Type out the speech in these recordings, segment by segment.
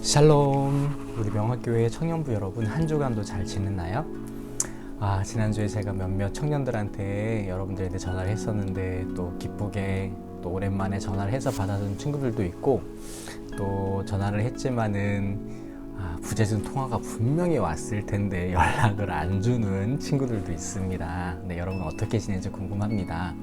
샬롬, 우리 명화교회 청년부 여러분, 한 주간도 잘 지냈나요? 지난주에 제가 몇몇 청년들한테 여러분들한테 전화를 했었는데 또 기쁘게 또 오랜만에 전화를 해서 받아준 친구들도 있고, 또 전화를 했지만은 부재중 통화가 분명히 왔을 텐데 연락을 안 주는 친구들도 있습니다. 네, 여러분 어떻게 지내는지 궁금합니다.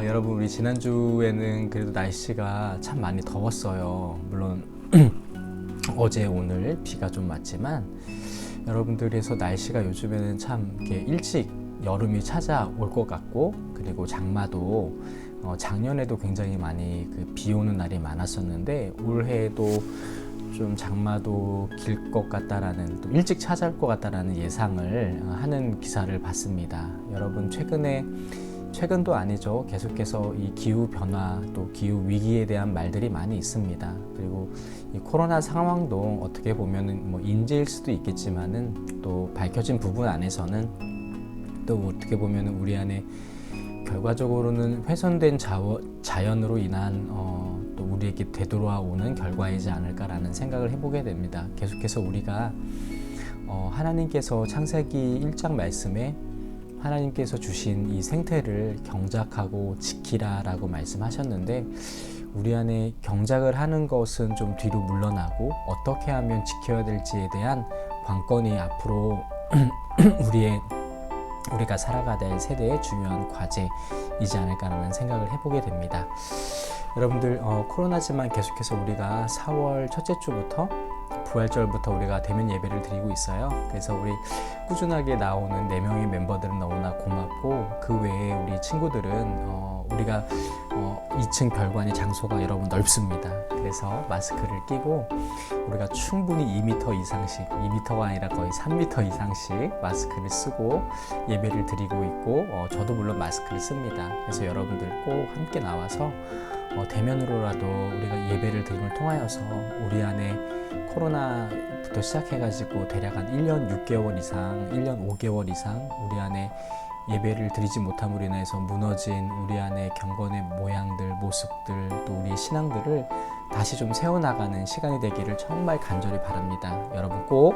여러분, 우리 지난주에는 그래도 날씨가 참 많이 더웠어요. 물론 어제 오늘 비가 좀 왔지만 여러분들에서 날씨가 요즘에는 참 이렇게 일찍 여름이 찾아올 것 같고, 그리고 장마도 작년에도 굉장히 많이 비 오는 날이 많았었는데 올해도 좀 장마도 길 것 같다라는, 또 일찍 찾아올 것 같다라는 예상을 하는 기사를 봤습니다. 여러분, 최근도 아니죠. 계속해서 이 기후 변화, 또 기후 위기에 대한 말들이 많이 있습니다. 그리고 이 코로나 상황도 어떻게 보면은 인재일 수도 있겠지만은, 또 밝혀진 부분 안에서는 또 어떻게 보면은 우리 안에 결과적으로는 훼손된 자연으로 인한 또 우리에게 되돌아오는 결과이지 않을까라는 생각을 해보게 됩니다. 계속해서 우리가 하나님께서 창세기 1장 말씀에 하나님께서 주신 이 생태를 경작하고 지키라라고 말씀하셨는데, 우리 안에 경작을 하는 것은 좀 뒤로 물러나고 어떻게 하면 지켜야 될지에 대한 관건이 앞으로 우리가 살아가야 될 세대의 중요한 과제이지 않을까라는 생각을 해보게 됩니다. 여러분들, 코로나지만 계속해서 우리가 4월 첫째 주부터 부활절부터 우리가 대면 예배를 드리고 있어요. 그래서 우리 꾸준하게 나오는 4명의 멤버들은 너무나 고맙고, 그 외에 우리 친구들은 우리가 2층 별관의 장소가 여러분 넓습니다. 그래서 마스크를 끼고 우리가 충분히 2m 이상씩, 2m가 아니라 거의 3m 이상씩 마스크를 쓰고 예배를 드리고 있고, 저도 물론 마스크를 씁니다. 그래서 여러분들 꼭 함께 나와서 대면으로라도 우리가 예배를 드림을 통하여서 우리 안에 코로나부터 시작해가지고 대략 한 1년 6개월 이상, 1년 5개월 이상 우리 안에 예배를 드리지 못함으로 인해서 무너진 우리 안에 경건의 모양들, 모습들, 또 우리의 신앙들을 다시 좀 세워나가는 시간이 되기를 정말 간절히 바랍니다. 여러분 꼭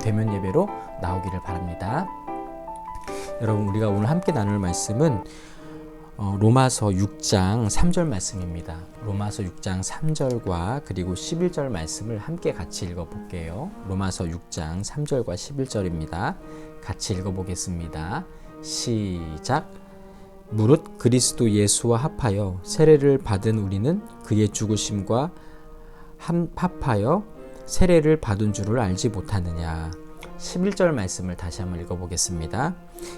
대면 예배로 나오기를 바랍니다. 여러분, 우리가 오늘 함께 나눌 말씀은 로마서 6장 3절 말씀입니다. 로마서 6장 3절과 그리고 11절 말씀을 함께 같이 읽어볼게요. 로마서 6장 3절과 11절입니다. 같이 읽어보겠습니다. 시작. 무릇 그리스도 예수와 합하여 세례를 받은 우리는 그의 죽으심과 합하여 세례를 받은 줄을 알지 못하느냐. 11절 말씀을 다시 한번 읽어보겠습니다.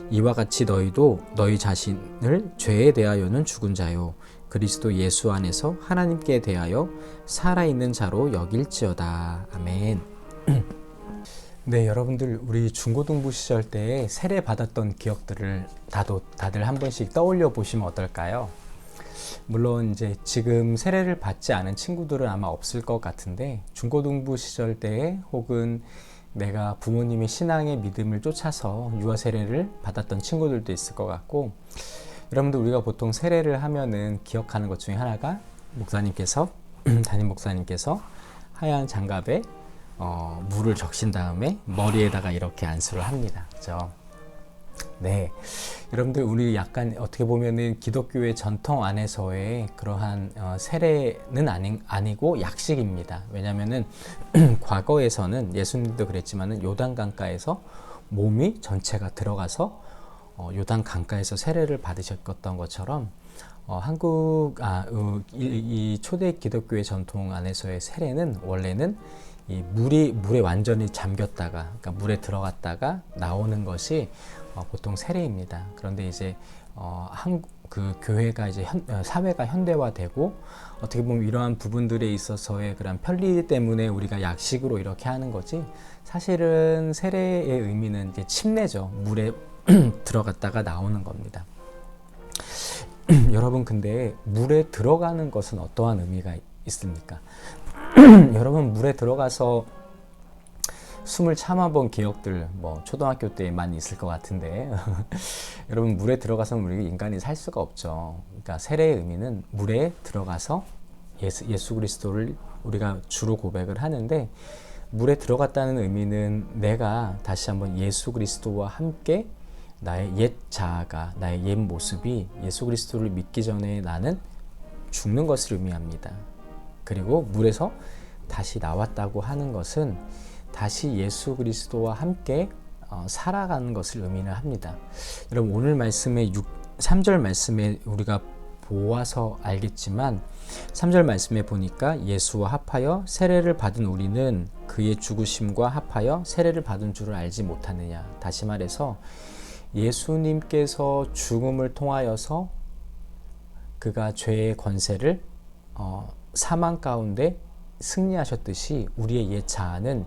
이와 같이 너희도 너희 자신을 죄에 대하여는 죽은 자요 그리스도 예수 안에서 하나님께 대하여 살아있는 자로 여길지어다. 아멘. 네, 여러분들, 우리 중고등부 시절 때 세례 받았던 기억들을 다들 한 번씩 떠올려 보시면 어떨까요? 물론 이제 지금 세례를 받지 않은 친구들은 아마 없을 것 같은데, 중고등부 시절 때 혹은 내가 부모님의 신앙의 믿음을 쫓아서 유아 세례를 받았던 친구들도 있을 것 같고, 여러분들, 우리가 보통 세례를 하면은 기억하는 것 중에 하나가 담임 목사님께서 하얀 장갑에 물을 적신 다음에 머리에다가 이렇게 안수를 합니다. 그죠? 네, 여러분들, 우리 약간 어떻게 보면은 기독교의 전통 안에서의 그러한 세례는 아니고 약식입니다. 왜냐면은 과거에서는 예수님도 그랬지만은 요단 강가에서 몸이 전체가 들어가서 요단 강가에서 세례를 받으셨던 것처럼 이 초대 기독교의 전통 안에서의 세례는 원래는 이 물에 완전히 잠겼다가, 그러니까 물에 들어갔다가 나오는 것이 보통 세례입니다. 그런데 이제 그 교회가 이제 사회가 현대화되고, 어떻게 보면 이러한 부분들에 있어서의 그런 편리 때문에 우리가 약식으로 이렇게 하는 거지, 사실은 세례의 의미는 이제 침례죠. 물에 들어갔다가 나오는 겁니다. 여러분, 근데 물에 들어가는 것은 어떠한 의미가 있습니까? 여러분, 물에 들어가서 숨을 참아본 기억들 초등학교 때 많이 있을 것 같은데 여러분, 물에 들어가서는 우리 인간이 살 수가 없죠. 그러니까 세례의 의미는 물에 들어가서 예수 그리스도를 우리가 주로 고백을 하는데, 물에 들어갔다는 의미는 내가 다시 한번 예수 그리스도와 함께 나의 옛 자아가, 나의 옛 모습이 예수 그리스도를 믿기 전에 나는 죽는 것을 의미합니다. 그리고 물에서 다시 나왔다고 하는 것은 다시 예수 그리스도와 함께 살아가는 것을 의미를 합니다. 여러분, 오늘 말씀의 3절 말씀에 우리가 보아서 알겠지만 3절 말씀에 보니까 예수와 합하여 세례를 받은 우리는 그의 죽으심과 합하여 세례를 받은 줄을 알지 못하느냐. 다시 말해서 예수님께서 죽음을 통하여서 그가 죄의 권세를 사망 가운데 승리하셨듯이 우리의 옛 자아는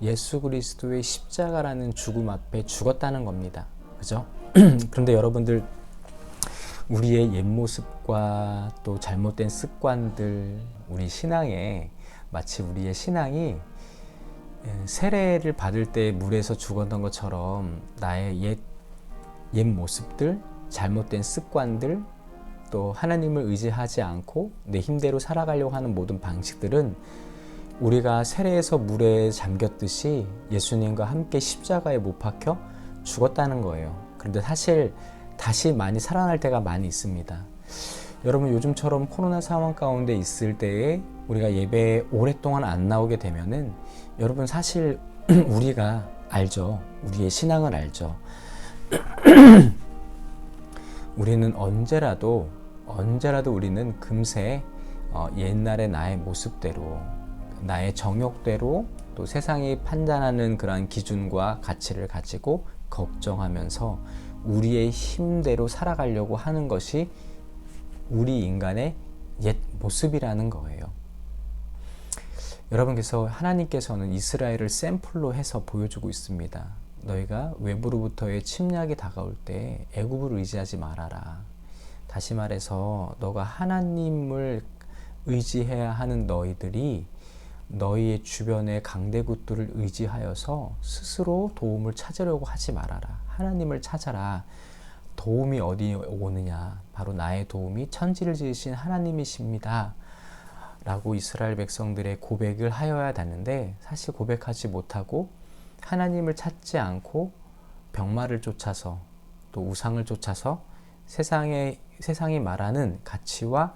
예수 그리스도의 십자가라는 죽음 앞에 죽었다는 겁니다. 그죠? 그런데 여러분들, 우리의 옛 모습과 또 잘못된 습관들, 우리 신앙에 마치 우리의 신앙이 세례를 받을 때 물에서 죽었던 것처럼 나의 옛 모습들, 잘못된 습관들, 또 하나님을 의지하지 않고 내 힘대로 살아가려고 하는 모든 방식들은 우리가 세례에서 물에 잠겼듯이 예수님과 함께 십자가에 못 박혀 죽었다는 거예요. 그런데 사실 다시 많이 살아날 때가 많이 있습니다. 여러분, 요즘처럼 코로나 상황 가운데 있을 때에 우리가 예배에 오랫동안 안 나오게 되면은, 여러분 사실 우리가 알죠. 우리의 신앙을 알죠. 우리는 언제라도 우리는 금세 옛날의 나의 모습대로, 나의 정욕대로, 또 세상이 판단하는 그러한 기준과 가치를 가지고 걱정하면서 우리의 힘대로 살아가려고 하는 것이 우리 인간의 옛 모습이라는 거예요. 여러분께서 하나님께서는 이스라엘을 샘플로 해서 보여주고 있습니다. 너희가 외부로부터의 침략이 다가올 때 애굽을 의지하지 말아라. 다시 말해서 너가 하나님을 의지해야 하는 너희들이 너희의 주변의 강대국들을 의지하여서 스스로 도움을 찾으려고 하지 말아라. 하나님을 찾아라. 도움이 어디 오느냐? 바로 나의 도움이 천지를 지으신 하나님이십니다. 라고 이스라엘 백성들의 고백을 하여야 되는데, 사실 고백하지 못하고 하나님을 찾지 않고 병마를 쫓아서 또 우상을 쫓아서 세상이 말하는 가치와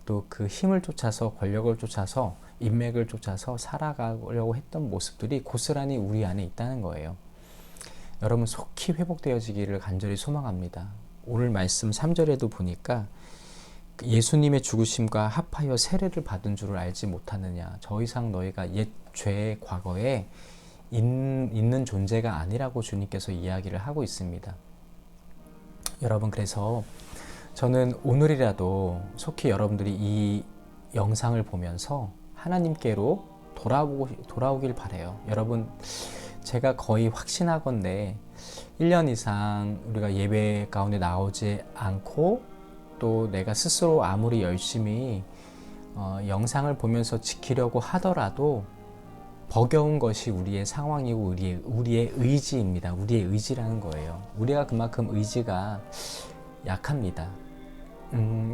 또 그 힘을 쫓아서, 권력을 쫓아서, 인맥을 쫓아서 살아가려고 했던 모습들이 고스란히 우리 안에 있다는 거예요. 여러분, 속히 회복되어지기를 간절히 소망합니다. 오늘 말씀 3절에도 보니까 예수님의 죽으심과 합하여 세례를 받은 줄을 알지 못하느냐. 더 이상 너희가 옛 죄의 과거에 있는 존재가 아니라고 주님께서 이야기를 하고 있습니다. 여러분, 그래서 저는 오늘이라도 속히 여러분들이 이 영상을 보면서 하나님께로 돌아오길 바라요. 여러분, 제가 거의 확신하건대 1년 이상 우리가 예배 가운데 나오지 않고, 또 내가 스스로 아무리 열심히 영상을 보면서 지키려고 하더라도 버거운 것이 우리의 상황이고 우리의 의지입니다. 우리의 의지라는 거예요. 우리가 그만큼 의지가 약합니다.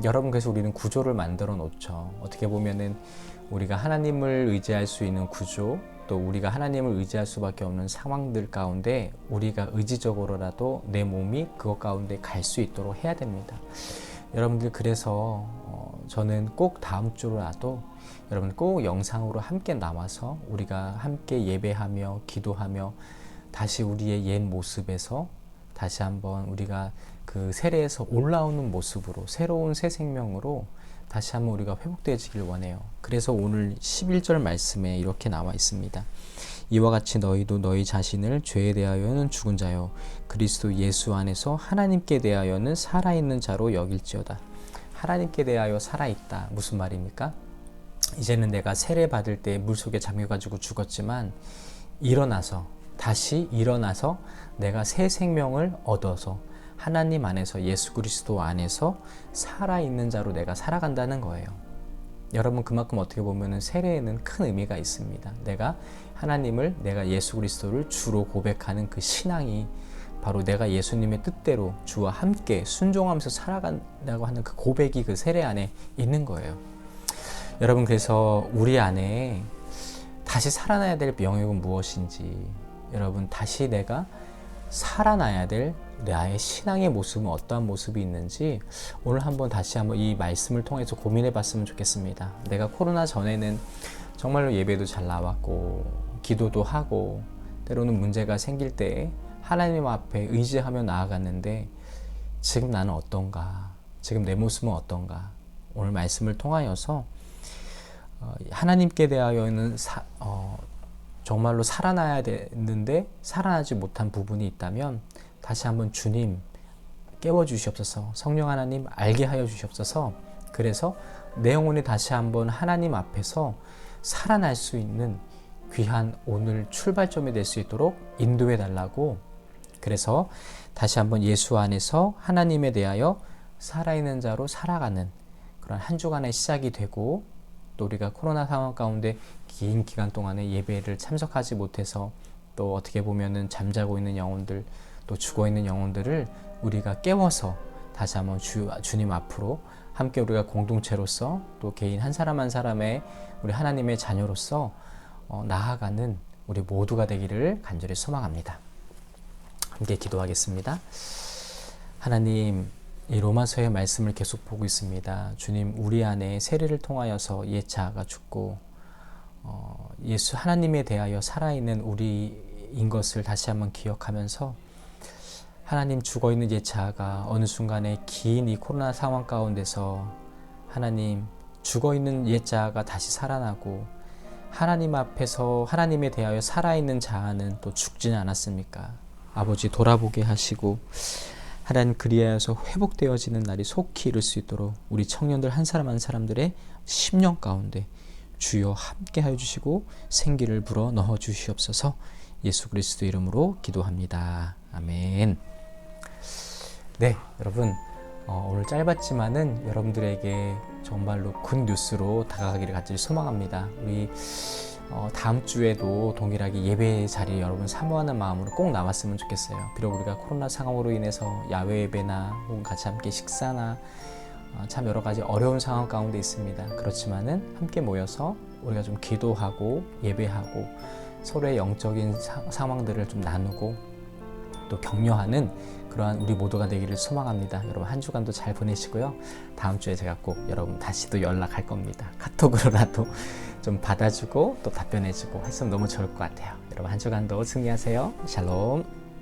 여러분, 그래서 우리는 구조를 만들어 놓죠. 어떻게 보면은 우리가 하나님을 의지할 수 있는 구조, 또 우리가 하나님을 의지할 수밖에 없는 상황들 가운데 우리가 의지적으로라도 내 몸이 그것 가운데 갈 수 있도록 해야 됩니다. 여러분들, 그래서 저는 꼭 다음 주라도 여러분 꼭 영상으로 함께 나와서 우리가 함께 예배하며 기도하며 다시 우리의 옛 모습에서 다시 한번 우리가 그 세례에서 올라오는 모습으로, 새로운 새 생명으로 다시 한번 우리가 회복되어지길 원해요. 그래서 오늘 11절 말씀에 이렇게 나와 있습니다. 이와 같이 너희도 너희 자신을 죄에 대하여는 죽은 자요 그리스도 예수 안에서 하나님께 대하여는 살아있는 자로 여길지어다. 하나님께 대하여 살아있다. 무슨 말입니까? 이제는 내가 세례 받을 때 물속에 잠겨가지고 죽었지만 다시 일어나서 내가 새 생명을 얻어서 하나님 안에서, 예수 그리스도 안에서 살아있는 자로 내가 살아간다는 거예요. 여러분, 그만큼 어떻게 보면 세례에는 큰 의미가 있습니다. 내가 예수 그리스도를 주로 고백하는 그 신앙이 바로 내가 예수님의 뜻대로 주와 함께 순종하면서 살아간다고 하는 그 고백이 그 세례 안에 있는 거예요. 여러분, 그래서 우리 안에 다시 살아나야 될 영역은 무엇인지, 여러분 다시 내가 살아나야 될 나의 신앙의 모습은 어떠한 모습이 있는지 오늘 다시 한번 이 말씀을 통해서 고민해 봤으면 좋겠습니다. 내가 코로나 전에는 정말로 예배도 잘 나왔고 기도도 하고 때로는 문제가 생길 때 하나님 앞에 의지하며 나아갔는데 지금 나는 어떤가? 지금 내 모습은 어떤가? 오늘 말씀을 통하여서 하나님께 대하여는 정말로 살아나야 되는데 살아나지 못한 부분이 있다면 다시 한번 주님 깨워주시옵소서. 성령 하나님 알게 하여 주시옵소서. 그래서 내 영혼이 다시 한번 하나님 앞에서 살아날 수 있는 귀한 오늘 출발점이 될 수 있도록 인도해 달라고, 그래서 다시 한번 예수 안에서 하나님에 대하여 살아있는 자로 살아가는 그런 한 주간의 시작이 되고, 또 우리가 코로나 상황 가운데 긴 기간 동안에 예배를 참석하지 못해서 또 어떻게 보면은 잠자고 있는 영혼들, 또 죽어 있는 영혼들을 우리가 깨워서 다시 한번 주님 앞으로 함께 우리가 공동체로서 또 개인 한 사람 한 사람의 우리 하나님의 자녀로서 나아가는 우리 모두가 되기를 간절히 소망합니다. 함께 기도하겠습니다. 하나님, 이 로마서의 말씀을 계속 보고 있습니다. 주님, 우리 안에 세례를 통하여서 옛 자아가 죽고 예수 하나님에 대하여 살아있는 우리인 것을 다시 한번 기억하면서 하나님, 죽어있는 옛 자아가 어느 순간에 긴 이 코로나 상황 가운데서 하나님, 죽어있는 옛 자아가 다시 살아나고 하나님 앞에서 하나님에 대하여 살아있는 자아는 또 죽지는 않았습니까? 아버지, 돌아보게 하시고 하나님, 그리하여서 회복되어지는 날이 속히 이룰 수 있도록 우리 청년들 한 사람 한 사람들의 심령 가운데 주여 함께 하여 주시고 생기를 불어 넣어 주시옵소서. 예수 그리스도 이름으로 기도합니다. 아멘. 네, 여러분, 오늘 짧았지만은 여러분들에게 정말로 굿 뉴스로 다가가기를 간절히 소망합니다. 우리 다음 주에도 동일하게 예배 자리에 여러분 사모하는 마음으로 꼭 나왔으면 좋겠어요. 비록 우리가 코로나 상황으로 인해서 야외 예배나 혹은 같이 함께 식사나 참 여러 가지 어려운 상황 가운데 있습니다. 그렇지만은 함께 모여서 우리가 좀 기도하고 예배하고 서로의 영적인 상황들을 좀 나누고 또 격려하는 그러한 우리 모두가 되기를 소망합니다. 여러분, 한 주간도 잘 보내시고요. 다음 주에 제가 꼭 여러분 다시 또 연락할 겁니다. 카톡으로라도 좀 받아주고 또 답변해주고 했으면 너무 좋을 것 같아요. 여러분, 한 주간도 승리하세요. 샬롬.